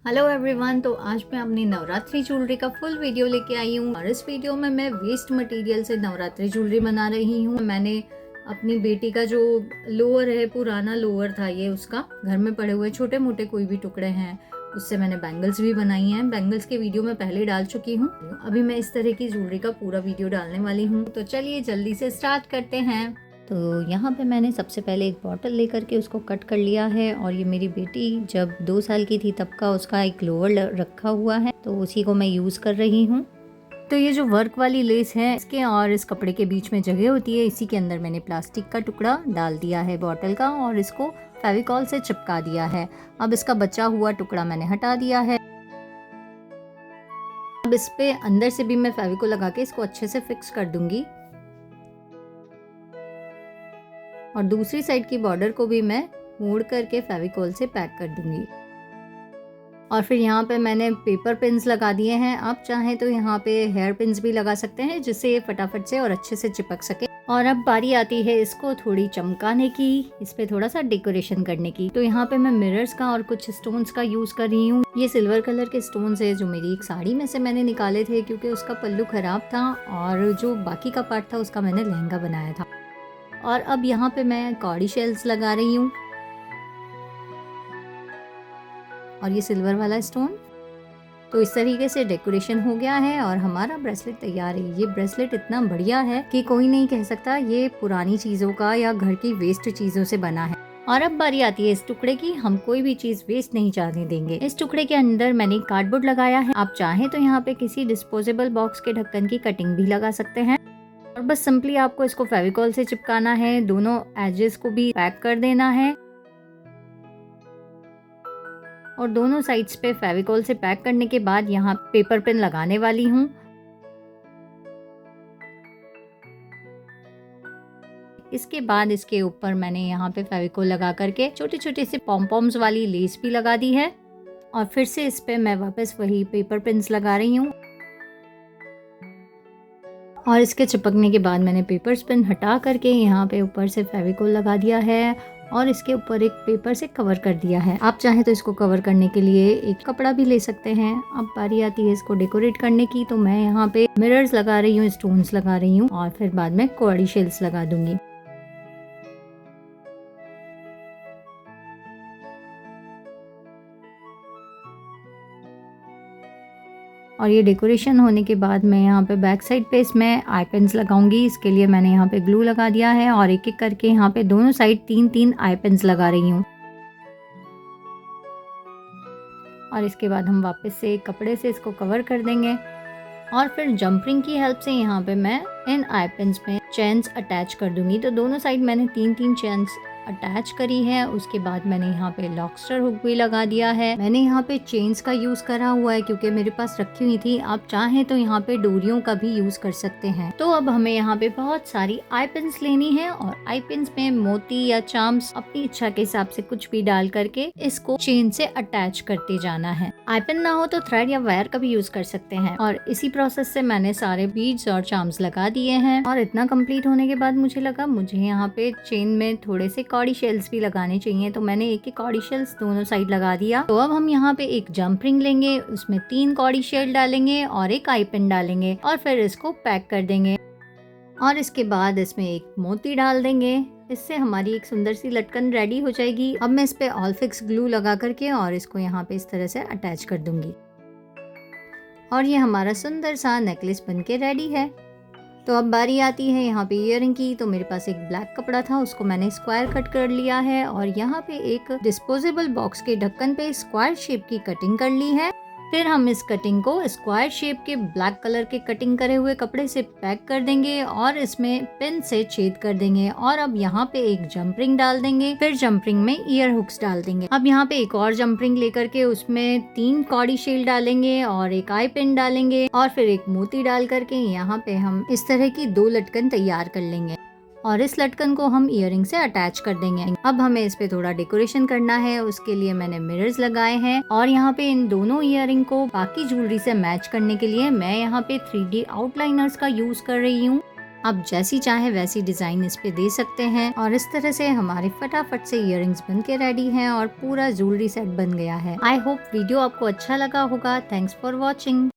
Hello everyone. तो आज मैं अपनी नवरात्रि ज्वेलरी का फुल वीडियो लेके आई हूँ और इस वीडियो में मैं वेस्ट मटेरियल से नवरात्रि ज्वेलरी बना रही हूँ। मैंने अपनी बेटी का जो लोअर है, पुराना लोअर था ये, उसका घर में पड़े हुए छोटे मोटे कोई भी टुकड़े हैं उससे मैंने बैंगल्स भी बनाई हैं। बैंगल्स के वीडियो मैं पहले डाल चुकी हूँ। अभी मैं इस तरह की ज्वेलरी का पूरा वीडियो डालने वाली हूँ। तो चलिए जल्दी से स्टार्ट करते हैं। तो यहाँ पे मैंने सबसे पहले एक बॉटल लेकर के उसको कट कर लिया है और ये मेरी बेटी जब 2 साल की थी तब का उसका एक लोअर रखा हुआ है, तो उसी को मैं यूज़ कर रही हूँ। तो ये जो वर्क वाली लेस है इसके और इस कपड़े के बीच में जगह होती है, इसी के अंदर मैंने प्लास्टिक का टुकड़ा डाल दिया है बॉटल का और इसको फेविकॉल से चिपका दिया है। अब इसका बचा हुआ टुकड़ा मैंने हटा दिया है। अब इस पे अंदर से भी मैं फेविकॉल लगा के इसको अच्छे से फिक्स कर दूंगी और दूसरी साइड की बॉर्डर को भी मैं मोड़ करके फेविकॉल से पैक कर दूंगी। और फिर यहाँ पे मैंने पेपर पिन्स लगा दिए हैं। आप चाहें तो यहाँ पे हेयर पिन्स भी लगा सकते हैं जिससे ये फटाफट से और अच्छे से चिपक सके। और अब बारी आती है इसको थोड़ी चमकाने की, इस पे थोड़ा सा डेकोरेशन करने की। तो यहाँ पे मैं मिरर्स का और कुछ स्टोन्स का यूज कर रही हूँ। ये सिल्वर कलर के स्टोन्स है जो मेरी एक साड़ी में से मैंने निकाले थे क्योंकि उसका पल्लू खराब था और जो बाकी का पार्ट था उसका मैंने लहंगा बनाया था। और अब यहाँ पे मैं कौड़ी शेल्स लगा रही हूँ और ये सिल्वर वाला स्टोन। तो इस तरीके से डेकोरेशन हो गया है और हमारा ब्रेसलेट तैयार है। ये ब्रेसलेट इतना बढ़िया है कि कोई नहीं कह सकता ये पुरानी चीजों का या घर की वेस्ट चीजों से बना है। और अब बारी आती है इस टुकड़े की। हम कोई भी चीज वेस्ट नहीं जाने देंगे। इस टुकड़े के अंदर मैंने कार्डबोर्ड लगाया है। आप चाहें तो यहाँ पे किसी डिस्पोजेबल बॉक्स के ढक्कन की कटिंग भी लगा सकते हैं और बस सिंपली आपको इसको फेविकॉल से चिपकाना है। दोनों एजेस को भी पैक कर देना है और दोनों साइड्स पे फेविकॉल से पैक करने के बाद यहाँ पेपर पिन लगाने वाली हूँ। इसके बाद इसके ऊपर मैंने यहाँ पे फेविकॉल लगा करके छोटे छोटे से पॉम्पॉम्स वाली लेस भी लगा दी है और फिर से इस पे मैं वापस वही पेपर पिन्स लगा रही हूँ। और इसके चिपकने के बाद मैंने पेपर पिन हटा करके यहाँ पे ऊपर से फेविकॉल लगा दिया है और इसके ऊपर एक पेपर से कवर कर दिया है। आप चाहें तो इसको कवर करने के लिए एक कपड़ा भी ले सकते हैं। अब बारी आती है इसको डेकोरेट करने की। तो मैं यहाँ पे मिरर्स लगा रही हूँ, स्टोन्स लगा रही हूँ और फिर बाद में कौड़ी शेल्स लगा दूंगी। और ये डेकोरेशन होने के बाद मैं यहाँ पे बैक साइड पे इसमें आई पेन्स लगाऊंगी। इसके लिए मैंने यहाँ पे ग्लू लगा दिया है और एक एक करके यहाँ पे दोनों साइड 3-3 आई पेन्स लगा रही हूँ। और इसके बाद हम वापस से कपड़े से इसको कवर कर देंगे और फिर जंपरिंग की हेल्प से यहाँ पे मैं इन आई पेन्स में चेन्स अटैच कर दूंगी। तो दोनों साइड मैंने 3-3 चेन्स अटैच करी है। उसके बाद मैंने यहाँ पे लॉबस्टर हुक भी लगा दिया है। मैंने यहाँ पे चेन्स का यूज करा हुआ है क्योंकि मेरे पास रखी हुई थी। आप चाहें तो यहाँ पे डोरियों का भी यूज कर सकते हैं। तो अब हमें यहाँ पे बहुत सारी आई पिन्स लेनी है और आई पिन्स में मोती या चार्म्स अपनी इच्छा के हिसाब से कुछ भी डाल करके इसको चेन से अटैच करते जाना है। आई पिन ना हो तो थ्रेड या वायर का भी यूज कर सकते हैं। और इसी प्रोसेस से मैंने सारे बीड्स और चार्म्स लगा दिए हैं। और इतना कंप्लीट होने के बाद मुझे लगा मुझे यहाँ पे चेन में थोड़े से कौड़ी शेल्स भी लगाने चाहिए, तो मैंने एक एक कौड़ी शेल्स दोनों साइड लगा दिया। तो अब हम यहाँ पे एक जंप रिंग लेंगे, उसमें 3 कौड़ी शेल डालेंगे और एक आई पिन डालेंगे और फिर इसको पैक कर देंगे। और इसके बाद इसमें एक मोती डाल देंगे। इससे हमारी एक सुंदर सी लटकन रेडी हो जाएगी। अब मैं इस पे ऑल फिक्स ग्लू लगा करके और इसको यहाँ पे इस तरह से अटैच कर दूंगी और ये हमारा सुंदर सा नेकलेस बन के रेडी है। तो अब बारी आती है यहाँ पे ईयरिंग की। तो मेरे पास एक ब्लैक कपड़ा था, उसको मैंने स्क्वायर कट कर लिया है और यहाँ पे एक डिस्पोजेबल बॉक्स के ढक्कन पे स्क्वायर शेप की कटिंग कर ली है। फिर हम इस कटिंग को स्क्वायर शेप के ब्लैक कलर के कटिंग करे हुए कपड़े से पैक कर देंगे और इसमें पिन से छेद कर देंगे। और अब यहाँ पे एक जंप रिंग डाल देंगे, फिर जंप रिंग में ईयर हुक्स डाल देंगे। अब यहाँ पे एक और जंप रिंग लेकर के उसमें 3 कौड़ी शेल डालेंगे और एक आई पिन डालेंगे और फिर एक मोती डाल करके यहाँ पे हम इस तरह की 2 लटकन तैयार कर लेंगे और इस लटकन को हम ईयरिंग से अटैच कर देंगे। अब हमें इस पे थोड़ा डेकोरेशन करना है, उसके लिए मैंने मिरर्स लगाए हैं और यहाँ पे इन दोनों ईयरिंग को बाकी ज्वेलरी से मैच करने के लिए मैं यहाँ पे 3D आउटलाइनर्स का यूज कर रही हूँ। आप जैसी चाहे वैसी डिज़ाइन इस पे दे सकते हैं और इस तरह से हमारे फटाफट से इयररिंग्स बन के रेडी हैं और पूरा ज्वेलरी सेट बन गया है। आई होप वीडियो आपको अच्छा लगा होगा। Thanks for watching.